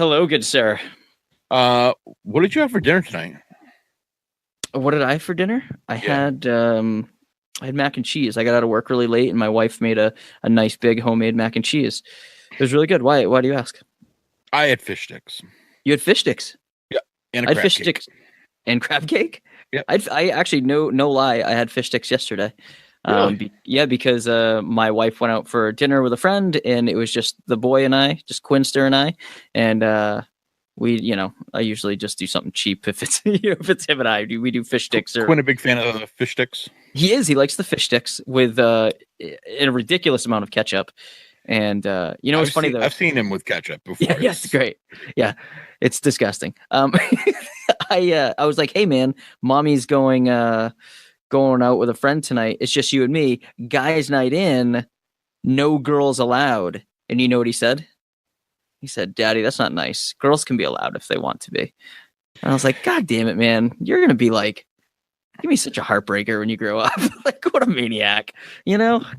Hello, good sir. What did you have for dinner tonight? What did I have for dinner? Yeah, I had mac and cheese. I got out of work really late, and my wife made a nice big homemade mac and cheese. It was really good. Why do you ask? I had fish sticks. You had fish sticks. Yeah, and a I had crab fish cake. sticks and crab cake. Yeah, I actually no lie. I had fish sticks yesterday. really? Because my wife went out for dinner with a friend, and it was just the boy and I, just Quinster and I, and I usually just do something cheap if it's if it's him and I. We do fish sticks or Quinn a big fan of the fish sticks. he is. He likes the fish sticks with a ridiculous amount of ketchup. And it's funny though. I've seen him with ketchup before. Yeah, it's great. Yeah, it's disgusting. I was like, hey man, mommy's going out with a friend tonight. It's just you and me. Guys' night in, no girls allowed. And you know what he said? He said, Daddy, that's not nice. Girls can be allowed if they want to be. And I was like, God damn it, man. You're going to be like, give me such a heartbreaker when you grow up. Like, what a maniac.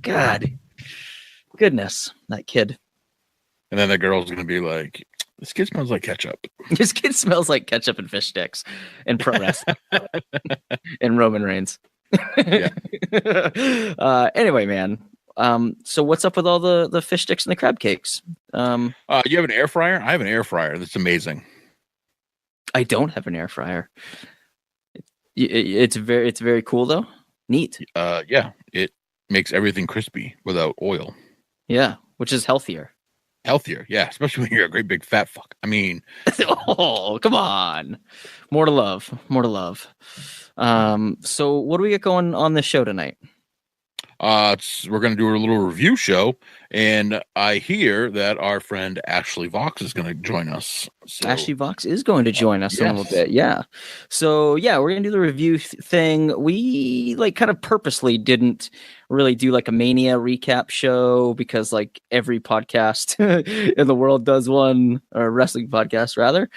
God. Goodness, that kid. And then the girl's gonna be like, "This kid smells like ketchup." This kid smells like ketchup and fish sticks and pro wrestling and Roman Reigns. Yeah. Anyway, man. So what's up with all the fish sticks and the crab cakes? You have an air fryer? I have an air fryer. That's amazing. I don't have an air fryer. It's very cool though. Neat. Yeah, it makes everything crispy without oil. Yeah, which is healthier. Healthier, yeah, especially when you're a great big fat fuck. I mean, oh, come on. More to love. So what do we get going on this show tonight? we're going to do a little review show, and I hear that our friend Ashley Vox is going to join us. So, Ashley Vox is going to join us in a little yes. bit. Yeah. So yeah, we're going to do the review thing. We kind of purposely didn't really do like a Mania recap show because like every podcast in the world does one, or wrestling podcast rather.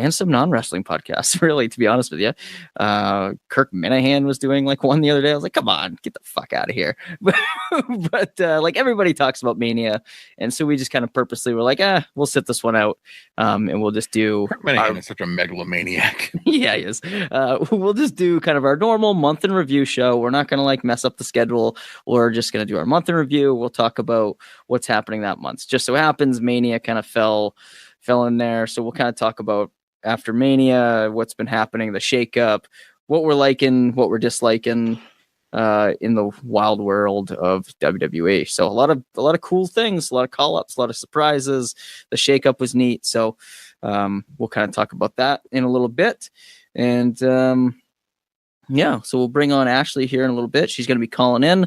And some non-wrestling podcasts, really, to be honest with you. Kirk Minahan was doing like one the other day. I was like, come on, get the fuck out of here. but like everybody talks about Mania. And so we just kind of purposely were like, we'll sit this one out. And we'll just do. Kirk Minahan is such a megalomaniac. Yeah, he is. We'll just do kind of our normal month in review show. We're not going to like mess up the schedule. We're just going to do our month in review. We'll talk about what's happening that month. Just so happens Mania kind of fell in there. So we'll kind of talk about after Mania, what's been happening, the shakeup, what we're liking, what we're disliking in the wild world of WWE. So a lot of cool things, a lot of call-ups, a lot of surprises. The shakeup was neat. So we'll kind of talk about that in a little bit. And yeah, so we'll bring on Ashley here in a little bit. She's going to be calling in.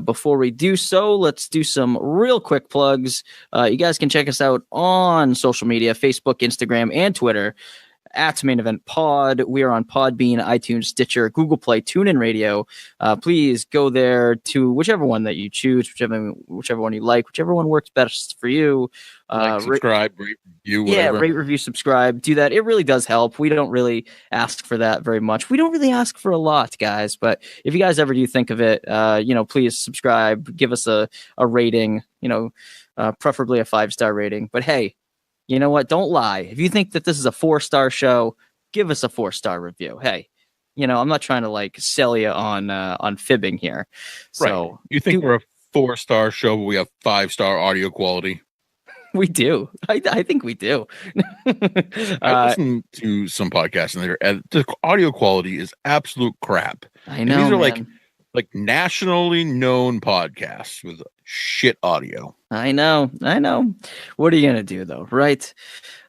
Before we do so, let's do some real quick plugs. You guys can check us out on social media, Facebook, Instagram, and Twitter at Main Event Pod. We are on Podbean, iTunes, Stitcher, Google Play, TuneIn Radio. Please go there to whichever one that you choose, whichever one you like, whichever one works best for you. Subscribe, rate, review, whatever. Yeah, rate, review, subscribe. Do that. It really does help. We don't really ask for that very much. We don't really ask for a lot, guys. But if you guys ever do think of it, please subscribe. Give us a rating. Preferably a 5-star rating. But hey, you know what? Don't lie. If you think that this is a 4-star show, give us a 4-star review. Hey, I'm not trying to like sell you on fibbing here. So right. You think we're a 4-star show, but we have 5-star audio quality? We do. I think we do. I listen to some podcasts and the audio quality is absolute crap. I know. And these are man. like nationally known podcasts with shit audio. I know. What are you gonna do though, right?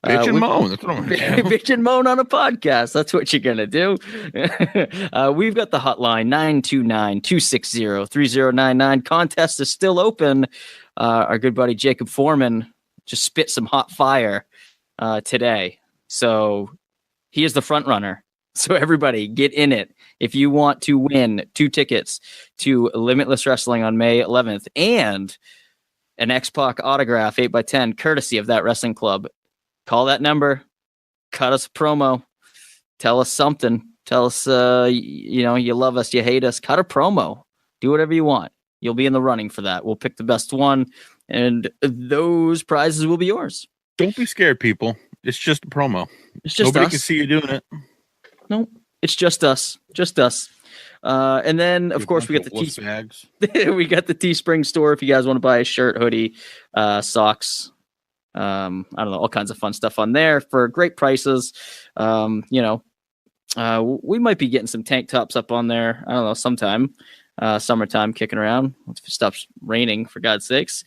Bitch and moan. That's what I'm gonna do. Bitch and moan on a podcast. That's what you're gonna do. We've got the hotline 929-260-3099. Contest is still open. Our good buddy Jacob Foreman just spit some hot fire today, so he is the front runner. So everybody get in it if you want to win 2 tickets to Limitless Wrestling on May 11th and an X-Pac autograph 8x10 courtesy of that wrestling club. Call that number, cut us a promo, tell us something, tell us you love us, you hate us, cut a promo, do whatever you want. You'll be in the running for that. We'll pick the best one and those prizes will be yours. Don't be scared, people. It's just a promo. It's just Nobody us. can see you doing it. Nope. It's just us. Just us. And then, of course, we got the bags. we got the Teespring store if you guys want to buy a shirt, hoodie, socks. I don't know, all kinds of fun stuff on there for great prices. We might be getting some tank tops up on there. I don't know, sometime. Summertime kicking around. If it stops raining, for God's sakes.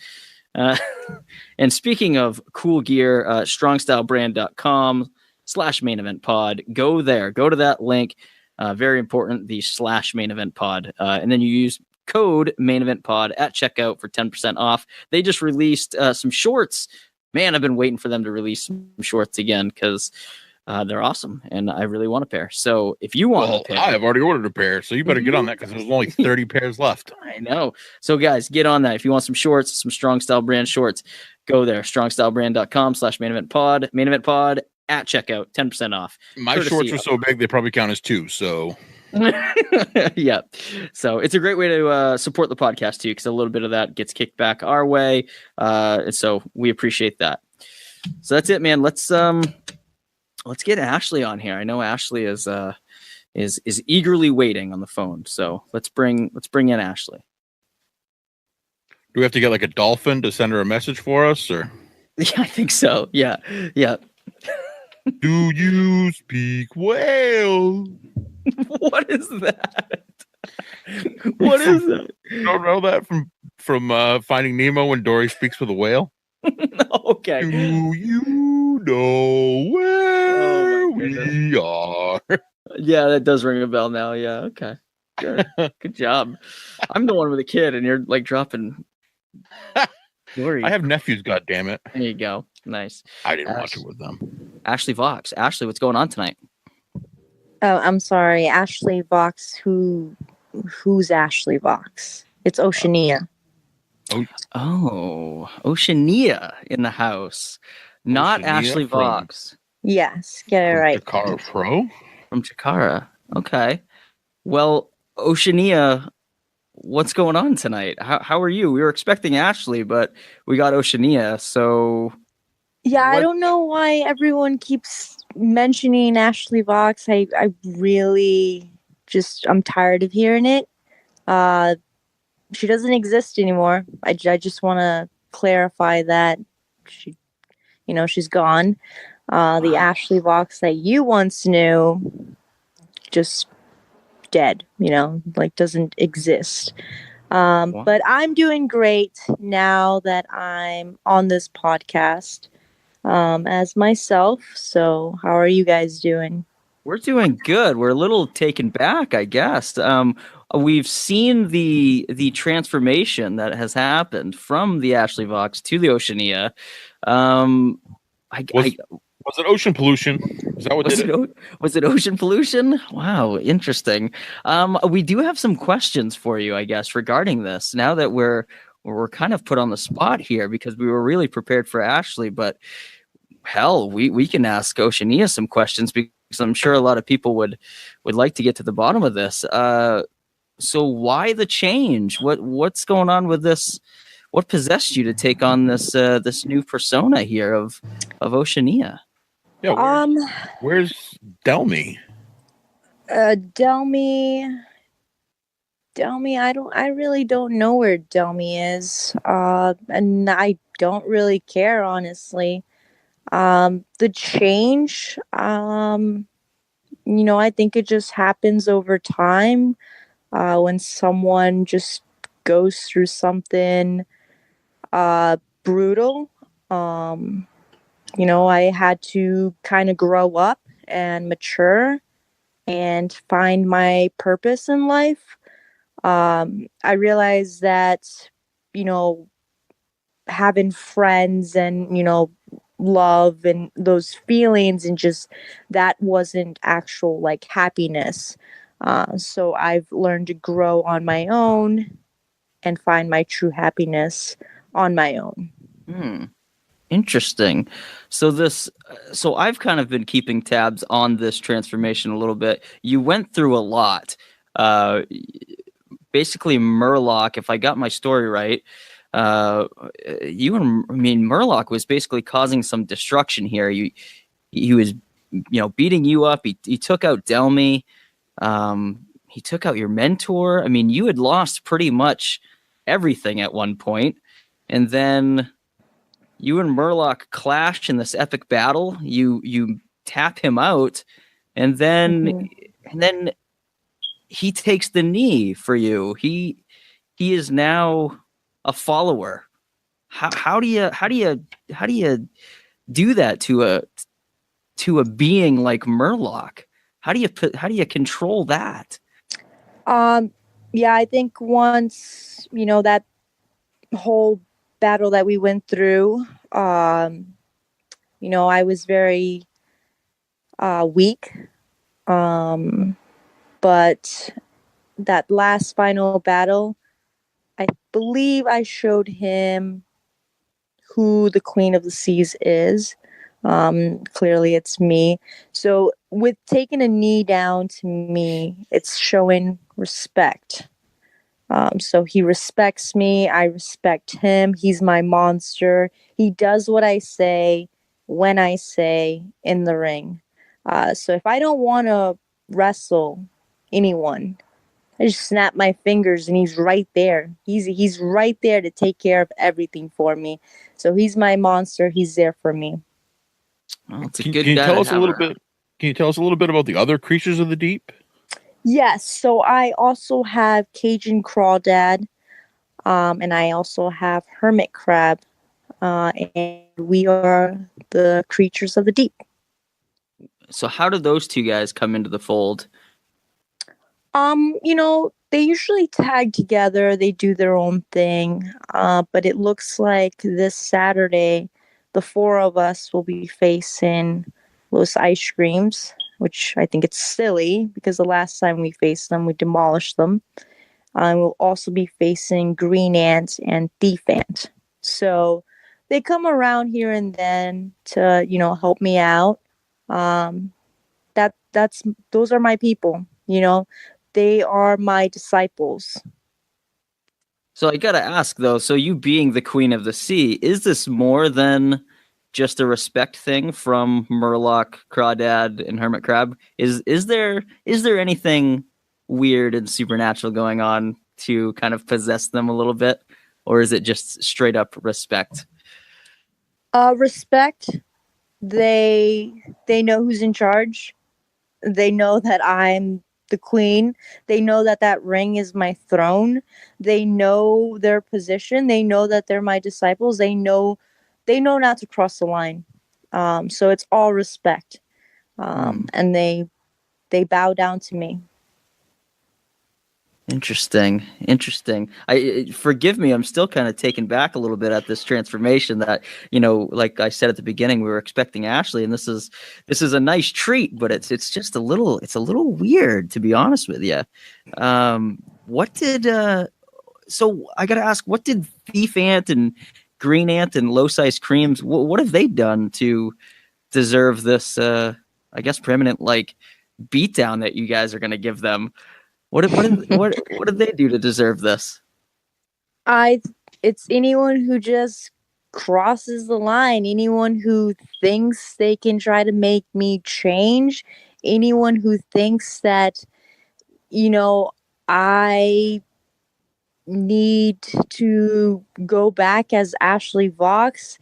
And speaking of cool gear, strongstylebrand.com/main event pod. Go there. Go to that link. Very important, the /main event pod. And then you use code main event pod at checkout for 10% off. They just released some shorts. Man, I've been waiting for them to release some shorts again because they're awesome, and I really want a pair. So if you want a pair, I have already ordered a pair, so you better get on that because there's only 30 pairs left. I know. So guys, get on that. If you want some shorts, some Strong Style brand shorts, go there. strongstylebrand.com/main event pod. Main event pod at checkout, 10% off. My shorts are so big they probably count as 2. So yeah. So it's a great way to support the podcast too, because a little bit of that gets kicked back our way. And so we appreciate that. So that's it, man. Let's get Ashley on here. I know Ashley is eagerly waiting on the phone. So let's bring in Ashley. Do we have to get like a dolphin to send her a message for us, or? Yeah, I think so. Yeah. Do you speak whale? What is that? What is that? You don't know that from Finding Nemo when Dory speaks with a whale? Okay. Do you know where we are? Yeah, that does ring a bell now. Yeah. Okay. Good job. I'm the one with a kid, and you're like dropping. Dory. I have nephews. God damn it! There you go. Nice. I didn't watch it with them. Ashley Vox. Ashley, what's going on tonight? Oh, I'm sorry, Ashley Vox. Who's Ashley Vox? It's Oceanea. Oh, Oceanea in the house, not Oceanea Ashley Vox. Yes, get it right. Chikara Pro from Chikara. Okay. Well, Oceanea, what's going on tonight? How are you? We were expecting Ashley, but we got Oceanea. So yeah, I don't know why everyone keeps mentioning Ashley Vox. I really I'm tired of hearing it. She doesn't exist anymore. I just want to clarify that she's gone. The Ashley Vox that you once knew, just dead, doesn't exist. But I'm doing great now that I'm on this podcast as myself. So how are you guys doing? We're doing good. We're a little taken back, I guess. We've seen the transformation that has happened from the Ashley Vox to the Oceanea. Was it ocean pollution? Is that what did it? Was it ocean pollution? Wow, interesting. We do have some questions for you, I guess, regarding this. Now that we're kind of put on the spot here because we were really prepared for Ashley, but hell, we can ask Oceanea some questions because I'm sure a lot of people would like to get to the bottom of this. So why the change? What's going on with this? What possessed you to take on this new persona here of Oceanea? Yeah, where's Delmy? Delmy, I really don't know where Delmy is. And I don't really care, honestly. The change, I think it just happens over time. When someone just goes through something brutal, I had to kind of grow up and mature and find my purpose in life. I realized that, having friends and, love and those feelings and just that wasn't actual happiness. So I've learned to grow on my own and find my true happiness on my own. Interesting. So I've kind of been keeping tabs on this transformation a little bit. You went through a lot. Basically Murloc, if I got my story right, Murloc was basically causing some destruction here. He was, beating you up. He took out Delmy. He took out your mentor. I mean, you had lost pretty much everything at one point, and then you and Murloc clash in this epic battle. You tap him out, and then he takes the knee for you. He is now a follower. How do you do that to a being like Murloc? How do you control that? Yeah, I think once that whole battle that we went through, I was very weak. But that last final battle, I believe I showed him who the Queen of the Seas is. Clearly it's me. So with taking a knee down to me, it's showing respect. So he respects me. I respect him. He's my monster. He does what I say, when I say, in the ring. So if I don't want to wrestle anyone, I just snap my fingers and he's right there. He's right there to take care of everything for me. So he's my monster. He's there for me. Well, it's a Can good you guy tell to us a have little around. bit? Can you tell us a little bit about the other creatures of the deep? Yes. So I also have Cajun Crawdad, and I also have Hermit Crab, and we are the creatures of the deep. So how do those two guys come into the fold? They usually tag together. They do their own thing. But it looks like this Saturday, the four of us will be facing Los Ice Creams, which I think it's silly because the last time we faced them, we demolished them. We'll also be facing Green Ant and Thief Ant. So they come around here and then to, help me out. Those are my people, they are my disciples. So I gotta ask though, so you being the Queen of the Sea, is this more than just a respect thing from Murloc, Crawdad, and Hermit Crab? Is there anything weird and supernatural going on to kind of possess them a little bit? Or is it just straight up respect? Respect. They know who's in charge. They know that I'm the queen. They know that ring is my throne. They know their position. They know that they're my disciples. They know not to cross the line. So it's all respect. And they bow down to me. Interesting. I forgive me, I'm still kind of taken back a little bit at this transformation that, like I said at the beginning, we were expecting Ashley, and this is a nice treat, but it's just a little weird, to be honest with you. What did so I gotta ask, what did Thief Ant and Green Ant and Los Ice Creams, what have they done to deserve this I guess permanent beatdown that you guys are gonna give them? What did they do to deserve this? It's anyone who just crosses the line, anyone who thinks they can try to make me change, anyone who thinks that, I need to go back as Ashley Vox.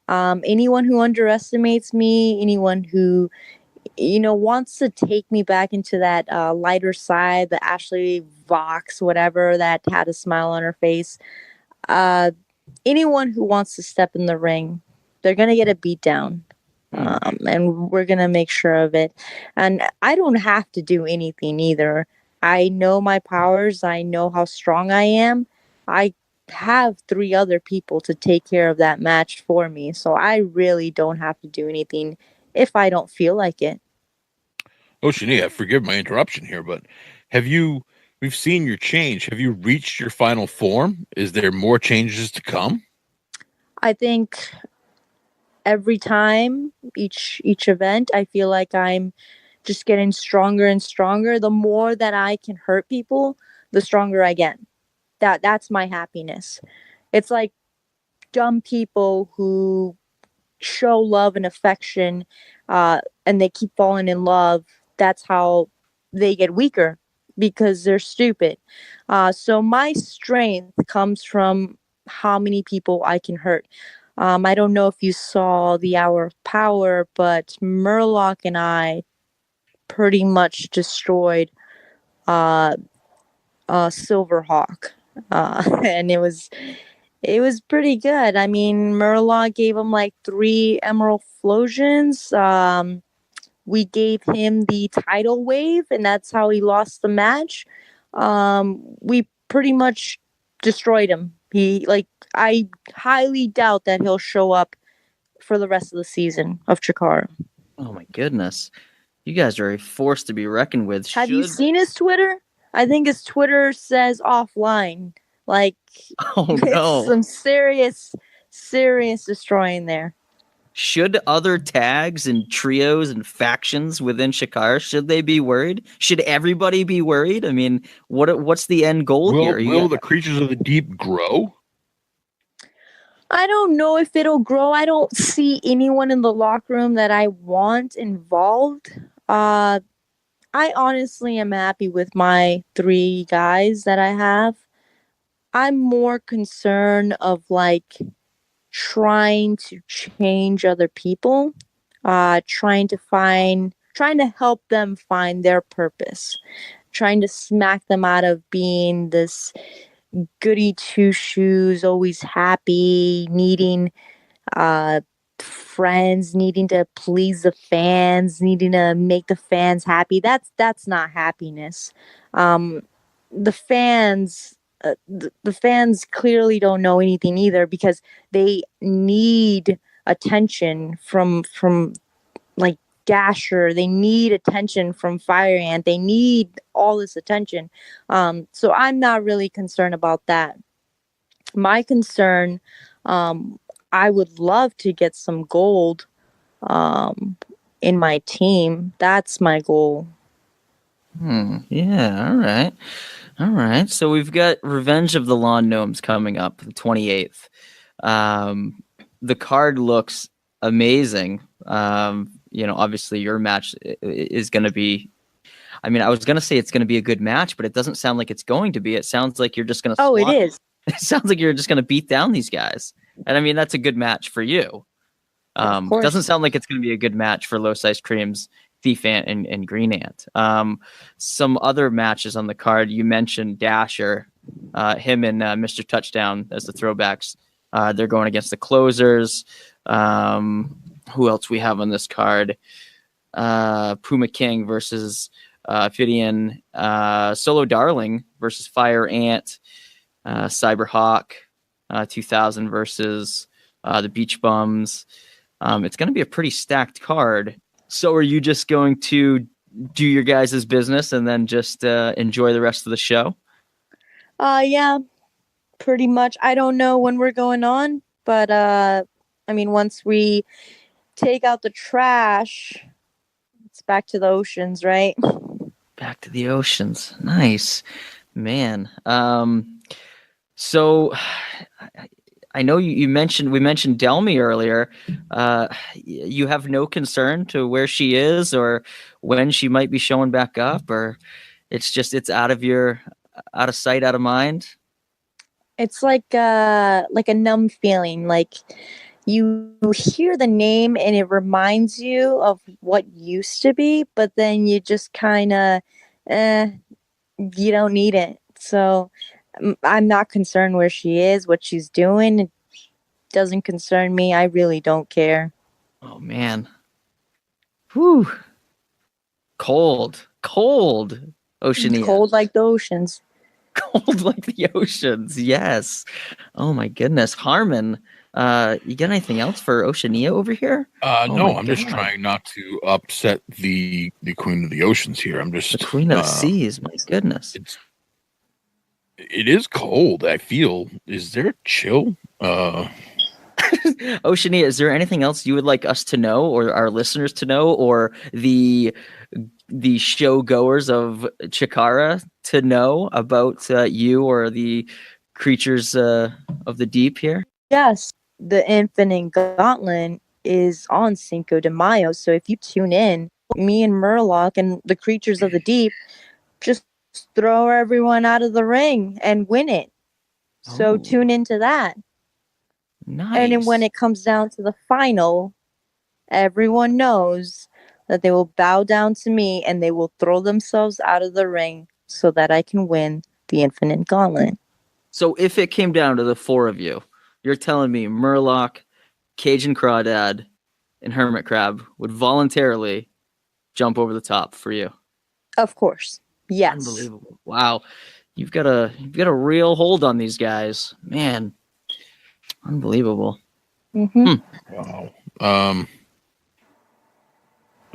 Anyone who underestimates me, anyone who wants to take me back into that lighter side, the Ashley Vox, whatever, that had a smile on her face. Anyone who wants to step in the ring, they're going to get a beat down. And we're going to make sure of it. And I don't have to do anything either. I know my powers. I know how strong I am. I have 3 other people to take care of that match for me. So I really don't have to do anything if I don't feel like it. Oceanea, forgive my interruption here, but we've seen your change. Have you reached your final form? Is there more changes to come? I think every time, each event, I feel like I'm just getting stronger and stronger. The more that I can hurt people, the stronger I get. That's my happiness. It's like dumb people who show love and affection, and they keep falling in love, that's how they get weaker because they're stupid. So my strength comes from how many people I can hurt. I don't know if you saw the Hour of Power, but Murloc and I pretty much destroyed uh, Silverhawk, and it was pretty good. I mean, Murloc gave him like 3 Emerald Flosions. We gave him the tidal wave, and that's how he lost the match. We pretty much destroyed him. I highly doubt that he'll show up for the rest of the season of Chikara. Oh my goodness. You guys are a force to be reckoned with. Have you seen his Twitter? I think his Twitter says offline. Like, Oh no. it's some serious destroying there. Should other tags and trios and factions within Chikara, should they be worried? Should everybody be worried? I mean, what's the end goal here? Will the creatures of the deep grow? I don't know if it'll grow. I don't see anyone in the locker room that I want involved. I honestly am happy with my 3 guys that I have. I'm more concerned of like trying to change other people, trying to help them find their purpose, trying to smack them out of being this goody two shoes, always happy, needing friends, needing to please the fans, needing to make the fans happy. That's not happiness. The fans the fans clearly don't know anything either, because they need attention from like Dasher. They need attention from Fire Ant. They need all this attention. So I'm not really concerned about that. My concern, I would love to get some gold in my team. That's my goal. Yeah, all right. So we've got Revenge of the Lawn Gnomes coming up the 28th. The card looks amazing. Obviously your match is going to be, I mean, I was going to say it's going to be a good match, but it doesn't sound like it's going to be. It sounds like you're just going to Oh, it is. It sounds like you're just going to beat down these guys. And I mean, that's a good match for you. It doesn't sound like it's going to be a good match for Low Size Creams, Thief Ant, and Green Ant. Some other matches on the card, you mentioned Dasher, him and Mr. Touchdown as the throwbacks. They're going against the closers. Who else we have on this card? Puma King versus Fidian. Solo Darling versus Fire Ant. Cyberhawk 2000 versus the Beach Bums. It's going to be a pretty stacked card. So are you just going to do your guys' business and then just enjoy the rest of the show? Yeah, pretty much. I don't know when we're going on, but I mean, once we take out the trash, it's back to the oceans, right? Back to the oceans. Nice, man. So I know we mentioned Delmy earlier. You have no concern to where she is or when she might be showing back up, or it's out of sight, out of mind. It's like a numb feeling. Like you hear the name and it reminds you of what used to be, but then you just kind of, you don't need it. So I'm not concerned where she is, what she's doing. It doesn't concern me. I really don't care. Oh man. Whew. Cold. Oceanea. Cold like the oceans. Cold like the oceans. Yes. Oh my goodness. Harmon, you got anything else for Oceanea over here? No, I'm just trying not to upset the Queen of the Oceans here. I'm just the Queen of the Seas. My goodness. It is cold, I feel. Is there a chill? Oceanea, is there anything else you would like us to know, or our listeners to know, or the show goers of Chikara to know about you or the creatures of the deep here? Yes. the Infinite Gauntlet is on Cinco de Mayo. So if you tune in, me and Murloc and the creatures of the deep just throw everyone out of the ring and win it. So tune into that. Nice. And then when it comes down to the final, everyone knows that they will bow down to me and they will throw themselves out of the ring so that I can win the Infinite Gauntlet. So if it came down to the four of you, you're telling me Murloc, Cajun Crawdad, and Hermit Crab would voluntarily jump over the top for you? Of course. Yes. Unbelievable. Wow. You've got a real hold on these guys. Man. Unbelievable. Wow. I'm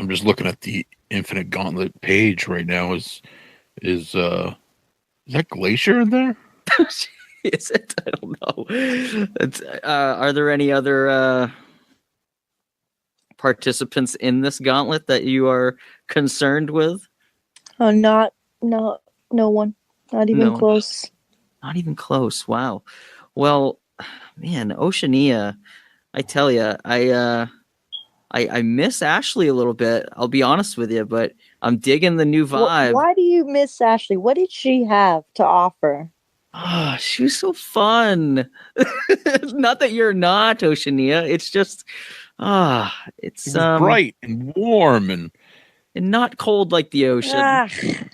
just looking at the Infinite Gauntlet page right now. Is that Glacier in there? Is it? I don't know. Are there any other participants in this gauntlet that you are concerned with? Oh, no one. Not even close. Not even close. Wow. Well, man, Oceanea, I tell you, I miss Ashley a little bit. I'll be honest with you, but I'm digging the new vibe. Why do you miss Ashley? What did she have to offer? Oh, she was so fun. Not that you're not, Oceanea. It's just, it's It was bright and warm and not cold like the ocean.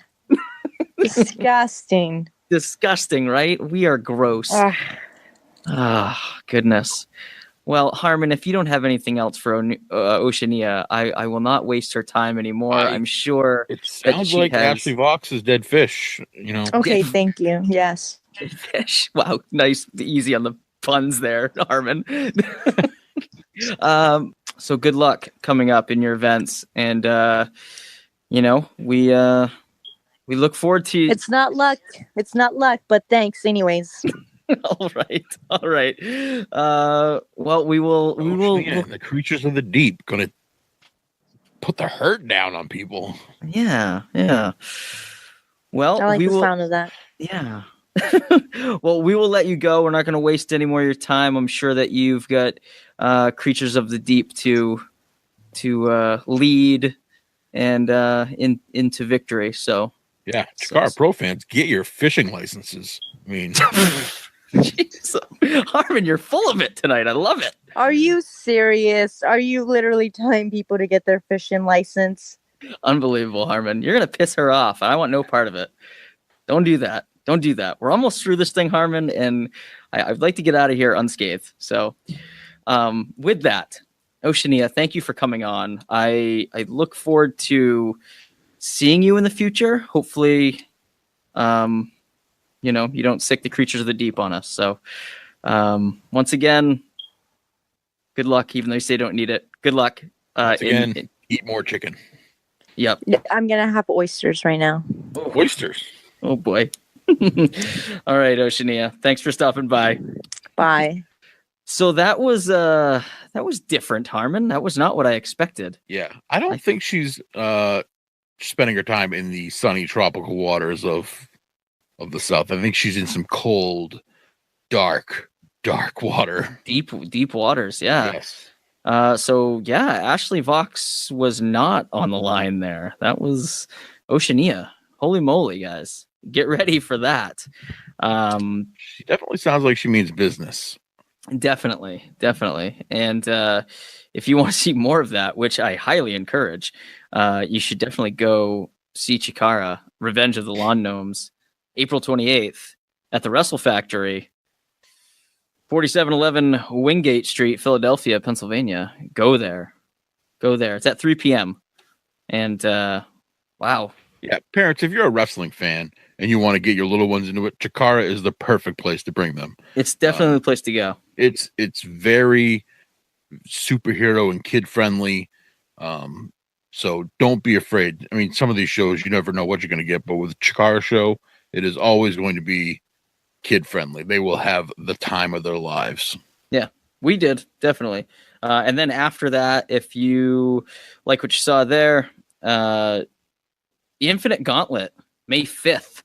Disgusting. Disgusting, right? We are gross. Goodness. Well, Harmon, if you don't have anything else for Oceanea, I will not waste her time anymore. I'm sure it sounds like Ashley Vox is dead fish. You know. Okay, thank you. Yes. Dead fish. Wow, nice, easy on the puns there, Harmon. So good luck coming up in your events, and we look forward to. It's not luck, but thanks anyways. All right. Well, we will. The creatures of the deep gonna put the hurt down on people. Yeah. Well, I like the sound of that. Yeah. Well, we will let you go. We're not going to waste any more of your time. I'm sure that you've got creatures of the deep to lead and into victory. So yeah, Chikara Pro fans, get your fishing licenses. I mean. Jeez. Harmon, you're full of it tonight. I love it. Are you serious? Are you literally telling people to get their fishing license? Unbelievable, Harmon. You're going to piss her off. I want no part of it. Don't do that. We're almost through this thing, Harmon, and I'd like to get out of here unscathed. So with that, Oceanea, thank you for coming on. I look forward to seeing you in the future. Hopefully, you don't sick the creatures of the deep on us. So once again, good luck, even though you say you don't need it. Good luck. Eat more chicken. Yep. I'm going to have oysters right now. Oh, oysters. Oh, boy. All right, Oceanea. Thanks for stopping by. Bye. So that was different, Harmon. That was not what I expected. Yeah. I don't think she's spending her time in the sunny tropical waters of the South. I think she's in some cold, dark water. Deep waters, yeah. Yes. So yeah, Ashley Vox was not on the line there. That was Oceanea. Holy moly, guys. Get ready for that. She definitely sounds like she means business. Definitely. And if you want to see more of that, which I highly encourage, you should definitely go see Chikara, Revenge of the Lawn Gnomes, April 28th at the Wrestle Factory, 4711 Wingate Street, Philadelphia, Pennsylvania. Go there. It's at 3 p.m. And wow. Yeah, parents, if you're a wrestling fan and you want to get your little ones into it, Chikara is the perfect place to bring them. It's definitely the place to go. It's very superhero and kid friendly. So don't be afraid. I mean, some of these shows, you never know what you're going to get, but with Chikara show, it is always going to be kid friendly. They will have the time of their lives. Yeah, we did, definitely. And then after that, if you like what you saw there, the Infinite Gauntlet, May 5th.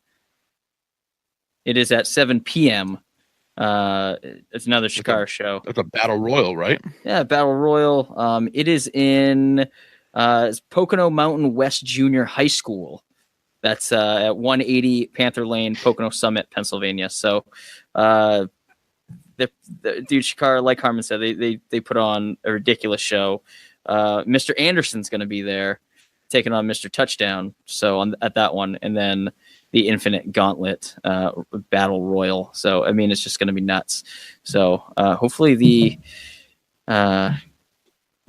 It is at 7 p.m. It's another Chikara show. That's a battle royal, right? Yeah, battle royal. It is in it's Pocono Mountain West Junior High School. That's at 180 Panther Lane, Pocono Summit, Pennsylvania. So, the dude Chikara, like Harmon said, they put on a ridiculous show. Mr. Anderson's going to be there, taking on Mr. Touchdown. So at that one, and then the Infinite Gauntlet battle royal. So I mean, it's just going to be nuts. So hopefully the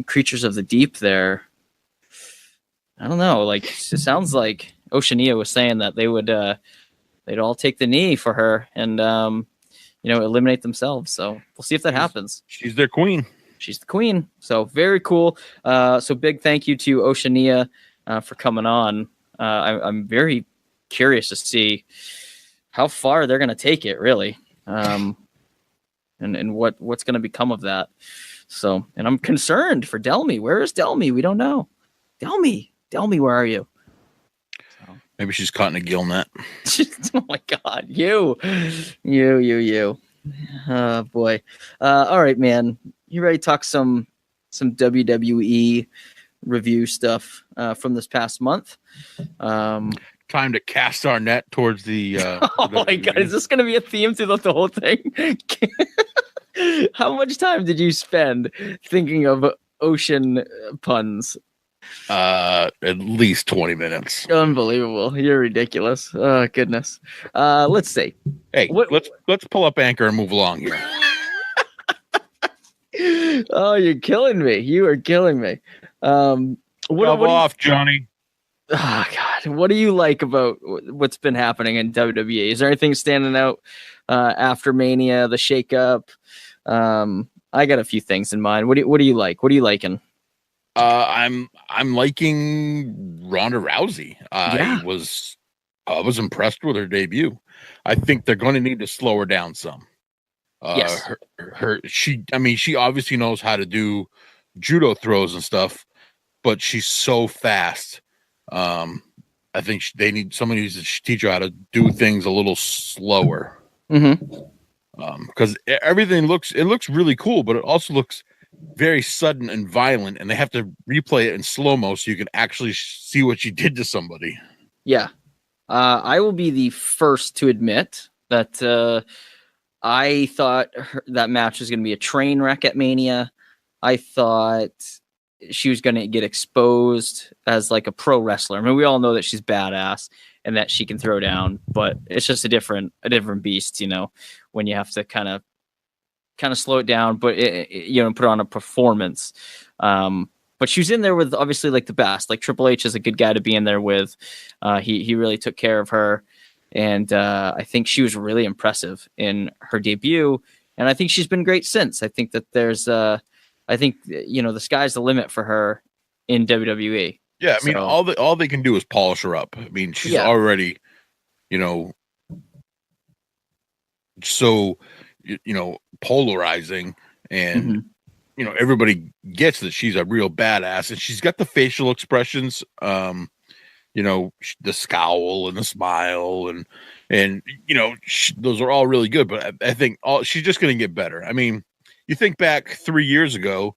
creatures of the deep there. I don't know. Like it sounds like Oceanea was saying that they would they'd all take the knee for her and eliminate themselves. So we'll see if that happens. She's their queen. She's the queen. So very cool. So big thank you to Oceanea for coming on. I'm very curious to see how far they're going to take it, really, and what's going to become of that. So, and I'm concerned for Delmy. Where is Delmy? We don't know. Delmy, where are you? So. Maybe she's caught in a gill net. Oh my God, you. Oh boy. All right, man. You ready to talk some WWE review stuff from this past month? Time to cast our net towards the. Oh my God! Is this going to be a theme throughout the whole thing? How much time did you spend thinking of ocean puns? At least 20 minutes. Unbelievable! You're ridiculous. Oh goodness. Let's see. Hey, let's pull up anchor and move along here. Oh, you're killing me. You are killing me. What off, Johnny? Oh God, what do you like about what's been happening in WWE? Is there anything standing out after Mania, the shakeup? I got a few things in mind. What do you like? What are you liking? I'm liking Ronda Rousey. I was impressed with her debut. I think they're going to need to slow her down some. Yes. She obviously knows how to do judo throws and stuff, but she's so fast. I think they need somebody to teach her how to do things a little slower. Because everything looks really cool, but it also looks very sudden and violent, and they have to replay it in slow-mo so you can actually see what she did to somebody. Yeah. I will be the first to admit that I thought that match was going to be a train wreck at Mania. I thought she was going to get exposed as like a pro wrestler. I mean, we all know that she's badass and that she can throw down, but it's just a different beast, when you have to kind of slow it down, but put on a performance. But she was in there with obviously like the best. Like Triple H is a good guy to be in there with. He really took care of her, and I think she was really impressive in her debut. And I think she's been great since. I think that there's the sky's the limit for her in WWE. Yeah, I mean, all they can do is polish her up. I mean, she's already, so polarizing, and everybody gets that she's a real badass, and she's got the facial expressions, the scowl and the smile, and those are all really good. But I think she's just going to get better. I mean, you think back 3 years ago.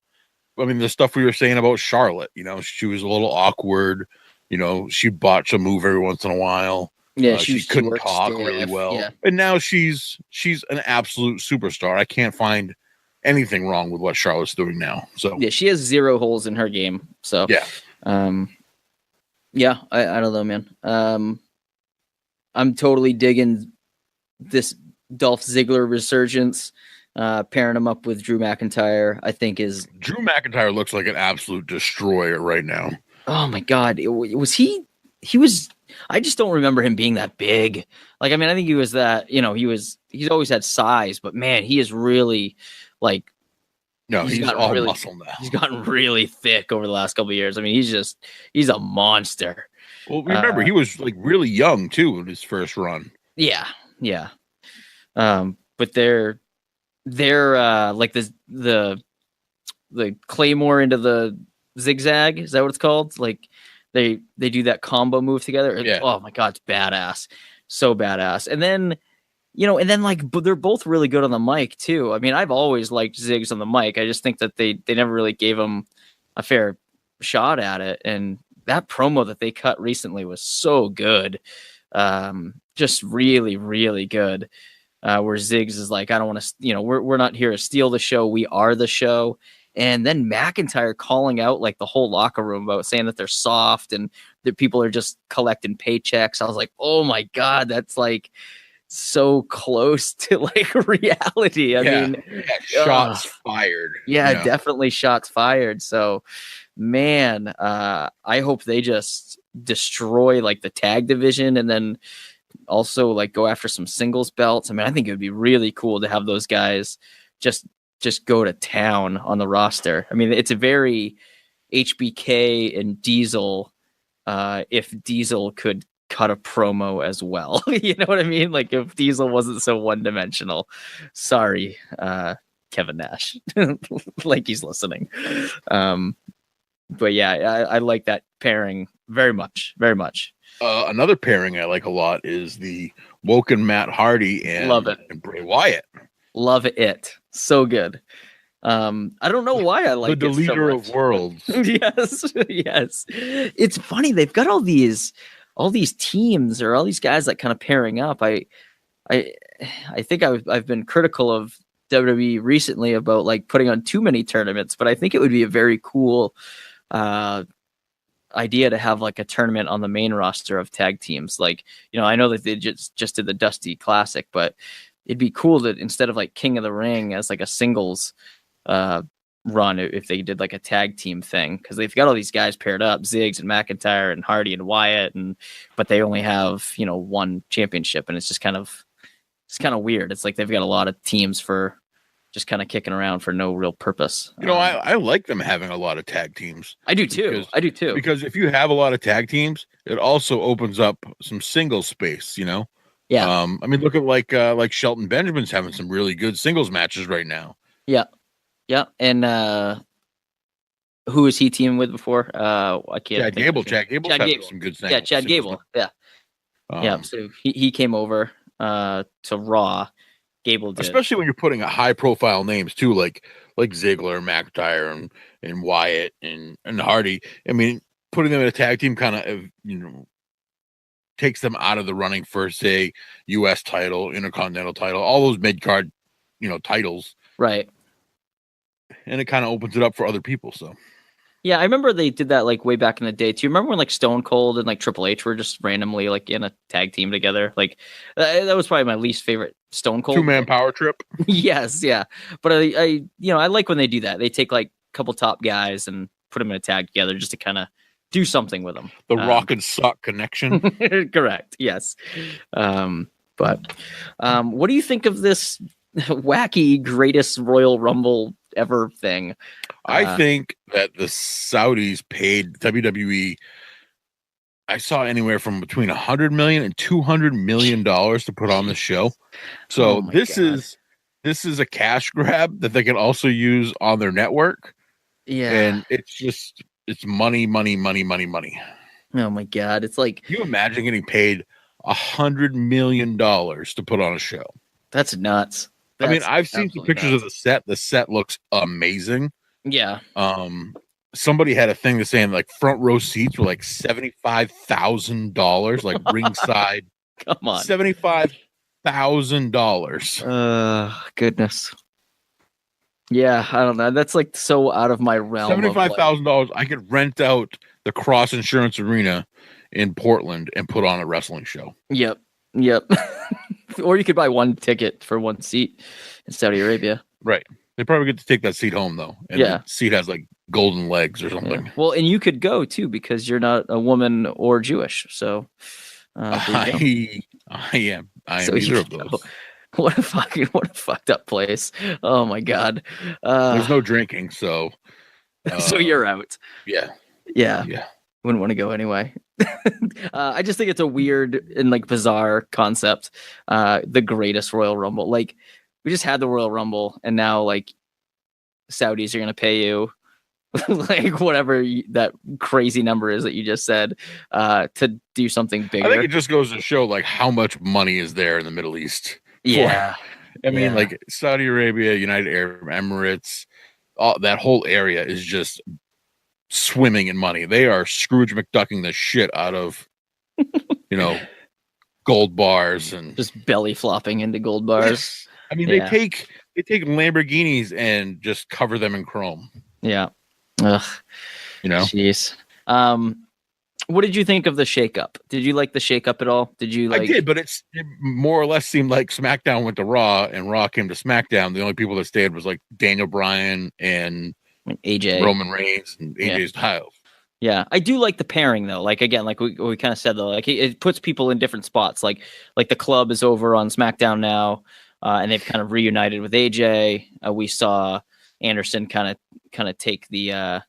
I mean, the stuff we were saying about Charlotte, she was a little awkward. She botched a move every once in a while. Yeah, she couldn't talk really well. Yeah. And now she's an absolute superstar. I can't find anything wrong with what Charlotte's doing now. So yeah, she has zero holes in her game. So yeah, I don't know, man. I'm totally digging this Dolph Ziggler resurgence. Pairing him up with Drew McIntyre, I think Drew McIntyre looks like an absolute destroyer right now. Oh my God. Was he was, I just don't remember him being that big. Like, I mean, I think he was that, he's always had size, but man, he is really like, no, he's all really, muscle now. He's gotten really thick over the last couple of years. I mean, he's a monster. Well, remember, he was like really young too in his first run. Yeah. Yeah. But they're like the Claymore into the zigzag. Is that what it's called? Like they do that combo move together. Yeah. Oh my God, it's badass. So badass. And then and then like they're both really good on the mic too. I mean, I've always liked Ziggs on the mic. I just think that they never really gave him a fair shot at it. And that promo that they cut recently was so good. Just really, really good. Where Ziggs is like, I don't want to, we're not here to steal the show. We are the show. And then McIntyre calling out like the whole locker room about saying that they're soft and that people are just collecting paychecks. I was like, oh my God, that's like so close to like reality. I mean, shots fired. Yeah, definitely shots fired. So, man, I hope they just destroy like the tag division and then also like go after some singles belts. I mean, I think it would be really cool to have those guys just go to town on the roster. I mean, it's a very HBK and Diesel. If Diesel could cut a promo as well, you know what I mean? Like if Diesel wasn't so one-dimensional. Sorry, Kevin Nash, like he's listening. But yeah, I like that pairing very much, very much. Another pairing I like a lot is the Woken Matt Hardy and Love it. And Bray Wyatt. Love it. So good. I don't know why I like the deleter of worlds. yes. It's funny. They've got all these teams or all these guys that kind of pairing up. I think I've been critical of WWE recently about like putting on too many tournaments, but I think it would be a very cool idea to have like a tournament on the main roster of tag teams. Like, I know that they just did the Dusty Classic, but it'd be cool that instead of like King of the Ring as like a singles run, if they did like a tag team thing, because they've got all these guys paired up, Ziggs and McIntyre and Hardy and Wyatt, but they only have one championship, and it's kind of weird. It's like they've got a lot of teams for just kind of kicking around for no real purpose. I like them having a lot of tag teams. I do too. Because if you have a lot of tag teams, it also opens up some single space. Yeah. I mean, look at like Shelton Benjamin's having some really good singles matches right now. Yeah. Yeah. And who was he teaming with before? I can't. Chad Gable. Chad Gable's having some good singles. Yeah, Chad Gable. Yeah. Yeah. So he came over to Raw. Gable did. Especially when you're putting a high profile names too, like Ziggler, McIntyre, and Wyatt and Hardy. I mean, putting them in a tag team kind of takes them out of the running for, say, U.S. title, Intercontinental title, all those mid card titles, right? And it kind of opens it up for other people. So yeah, I remember they did that like way back in the day. Do you remember when like Stone Cold and like Triple H were just randomly like in a tag team together? Like that was probably my least favorite Stone Cold 2-man power trip. Yes, yeah. But I like when they do that. They take like a couple top guys and put them in a tag together just to kind of do something with them. The Rock and Sock connection. Correct. Yes. But what do you think of this wacky greatest Royal Rumble ever thing? I think that the Saudis paid WWE, I saw anywhere from between $100 million and $200 million to put on the show. So this is a cash grab that they can also use on their network. Yeah. And it's money. Oh my God. It's like, can you imagine getting paid $100 million to put on a show? That's nuts. I mean, I've seen some pictures of the set. The set looks amazing. Yeah. Somebody had a thing that's saying like front row seats were like $75,000, like ringside. Come on. $75,000. Goodness. Yeah, I don't know. That's like so out of my realm. $75,000. I could rent out the Cross Insurance Arena in Portland and put on a wrestling show. Yep. Or you could buy one ticket for one seat in Saudi Arabia. Right. They probably get to take that seat home though. And the seat has like golden legs or something. Yeah. Well, and you could go too because you're not a woman or Jewish. So I am either of those. What a fucked up place. Oh my God. There's no drinking, so so you're out. Yeah. Wouldn't want to go anyway. I just think it's a weird and like bizarre concept. The greatest Royal Rumble. Like we just had the Royal Rumble and now like Saudis are going to pay you like whatever that crazy number is that you just said to do something bigger. I think it just goes to show like how much money is there in the Middle East. Yeah. I mean, Yeah. like Saudi Arabia, United Arab Emirates, all that whole area is just swimming in money. They are Scrooge McDucking the shit out of, gold bars and Just belly flopping into gold bars. I mean, Yeah. they take Lamborghinis and just cover them in chrome. Yeah. Ugh. Jeez. What did you think of the shakeup? Did you like the shakeup at all? Did you like? I did, but it more or less seemed like SmackDown went to Raw and Raw came to SmackDown. The only people that stayed was like Daniel Bryan and AJ, Roman Reigns, and AJ Styles. Yeah, I do like the pairing though. Like again, like we kind of said though, like it puts people in different spots. Like the club is over on SmackDown now, and they've kind of reunited with AJ. We saw Anderson kind of take the shot.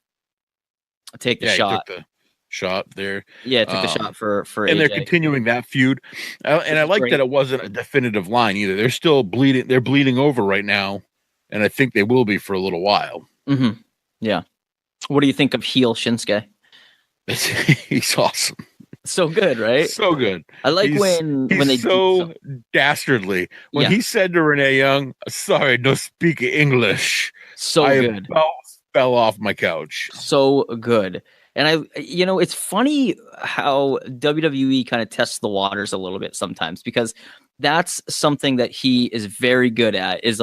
He took the shot there. Yeah, took the shot for and AJ. they're continuing that feud. And I like that it wasn't a definitive line either. They're still bleeding. They're bleeding over right now, and I think they will be for a little while. Mm-hmm. Yeah. What do you think of heel Shinsuke? He's awesome. So good, right? So good. I like when they so dastardly. When he said to Renee Young, "Sorry, no speak English." So I good. Fell off my couch. So good. And it's funny how WWE kind of tests the waters a little bit sometimes, because that's something that he is very good at, is